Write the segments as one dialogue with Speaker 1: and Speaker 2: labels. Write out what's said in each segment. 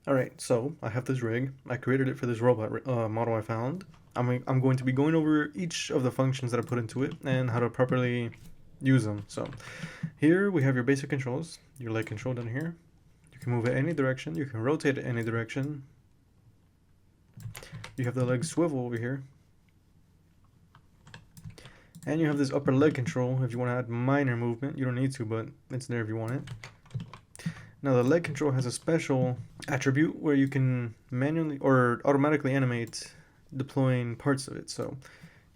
Speaker 1: Alright, so I have this rig. I created it for this robot model I found. I'm going to be going over each of the functions that I put into it and how to properly use them. So here we have your basic controls, your leg control down here. You can move it any direction, you can rotate it any direction. You have the leg swivel over here. And you have this upper leg control if you want to add minor movement. You don't need to, but it's there if you want it. Now the leg control has a special attribute where you can manually or automatically animate deploying parts of it. So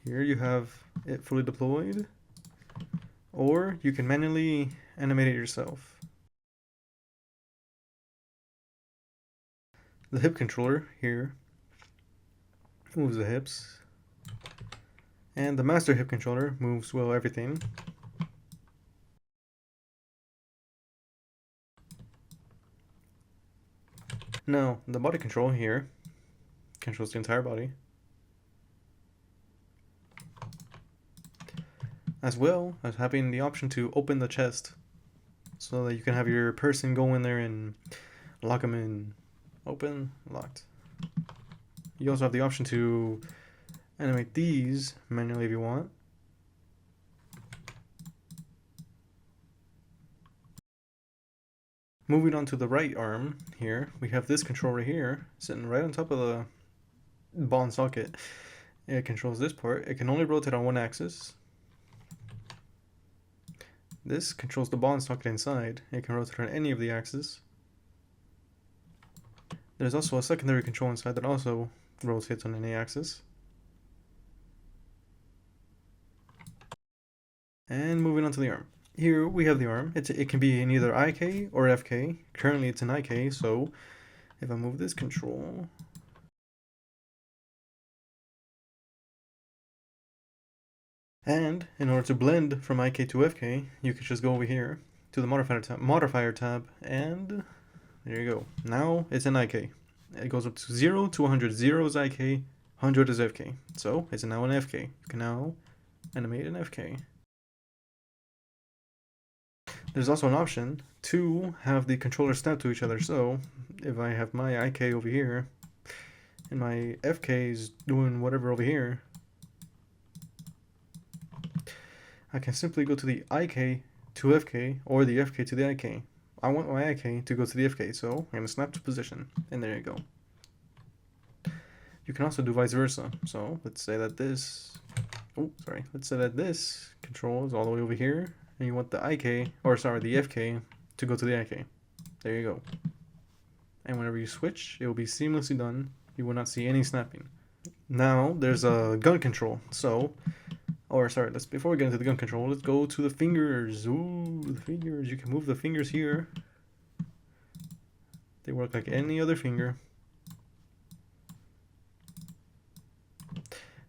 Speaker 1: here you have it fully deployed, or you can manually animate it yourself. The hip controller here moves the hips, and the master hip controller moves, well, everything. Now, the body control here controls the entire body, as well as having the option to open the chest so that you can have your person go in there and lock them in. Open, locked. You also have the option to animate these manually if you want. Moving on to the right arm here, we have this control right here, sitting right on top of the ball and socket. It controls this part. It can only rotate on one axis. This controls the ball and socket inside. It can rotate on any of the axes. There's also a secondary control inside that also rotates on any axis. And moving on to the arm. Here we have the arm. It can be in either IK or FK. Currently it's in IK, so if I move this control, and in order to blend from IK to FK, you can just go over here to the modifier tab, and there you go. Now it's in IK. It goes up to 0 to 100. 0 is IK, 100 is FK. So it's now in FK. You can now animate in FK. There's also an option to have the controllers snap to each other. So if I have my IK over here and my FK is doing whatever over here, I can simply go to the IK to FK or the FK to the IK. I want my IK to go to the FK, so I'm going to snap to position, and there you go. You can also do vice versa. So let's say that this, let's say that this control is all the way over here, and you want the IK, or sorry, the FK to go to the IK. There you go. And whenever you switch, it will be seamlessly done. You will not see any snapping. Now there's a gun control. So, before we get into the gun control, let's go to the fingers. Ooh, the fingers. You can move the fingers here. They work like any other finger.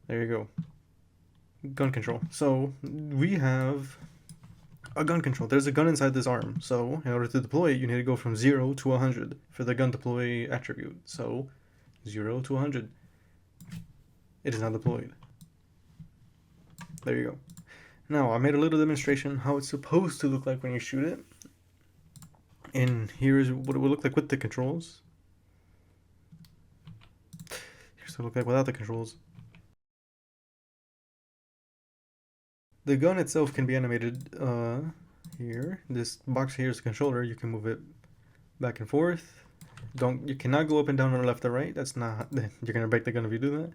Speaker 1: There you go. Gun control. So we have a gun control. There's a gun inside this arm. So in order to deploy it, you need to go from 0 to 100 for the gun deploy attribute. So 0 to 100. It is now deployed. There you go. Now I made a little demonstration how it's supposed to look like when you shoot it. And here is what it will look like with the controls. Here's what it will look like without the controls. The gun itself can be animated here. This box here is the controller. You can move it back and forth. You cannot go up and down or left or right. That's not, you're gonna break the gun if you do that.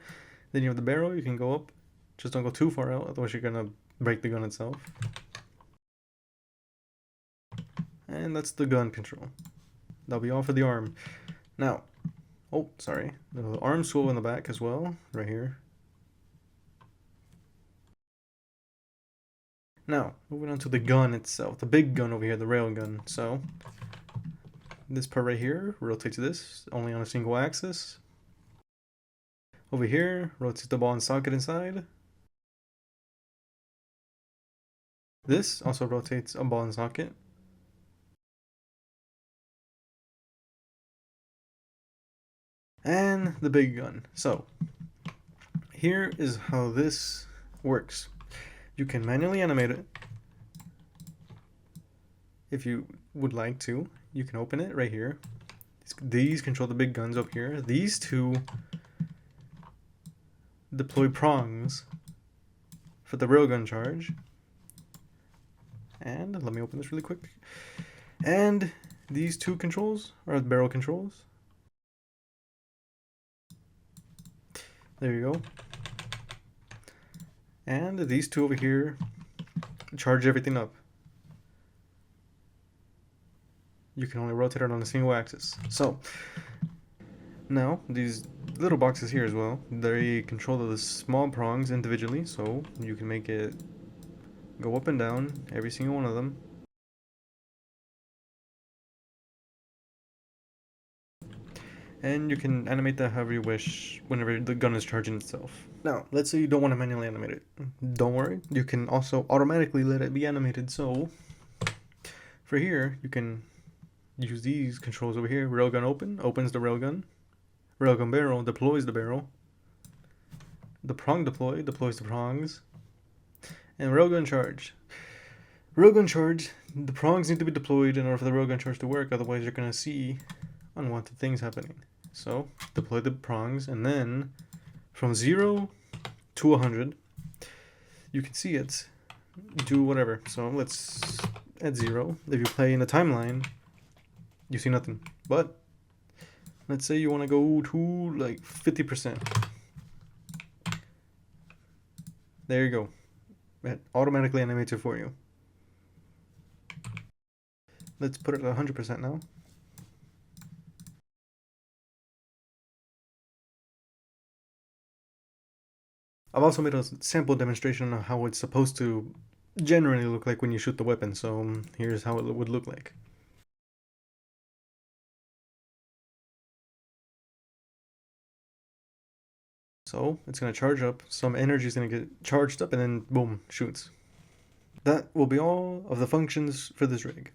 Speaker 1: Then you have the barrel. You can go up. Just don't go too far out, otherwise you're gonna break the gun itself. And that's the gun control. That'll be all for the arm. Now, the arm swivel in the back as well, right here. Now, moving on to the gun itself, the big gun over here, the rail gun. So, this part right here rotates this only on a single axis. Over here, rotates the ball and socket inside. This also rotates a ball and socket. And the big gun. So, here is how this works. You can manually animate it. If you would like to, you can open it right here. These control the big guns up here. These two deploy prongs for the railgun charge. And let me open this really quick. And these two controls are barrel controls. There you go. And these two over here charge everything up. You can only rotate it on a single axis. So now these little boxes here as well, they control the small prongs individually, so you can make it go up and down, every single one of them. And you can animate that however you wish whenever the gun is charging itself. Now, let's say you don't want to manually animate it. Don't worry, you can also automatically let it be animated. So for here, you can use these controls over here. Railgun open, opens the railgun. Railgun barrel, deploys the barrel. The prong deploy, deploys the prongs. And railgun charge. Railgun charge, the prongs need to be deployed in order for the railgun charge to work, otherwise you're going to see unwanted things happening. So deploy the prongs, and then from 0 to 100, you can see it do whatever. So let's at 0. If you play in the timeline, you see nothing. But let's say you want to go to like 50%. There you go. It automatically animates it for you. Let's put it at 100% now. I've also made a sample demonstration of how it's supposed to generally look like when you shoot the weapon, so here's how it would look like. So it's going to charge up, some energy is going to get charged up, and then boom, shoots. That will be all of the functions for this rig.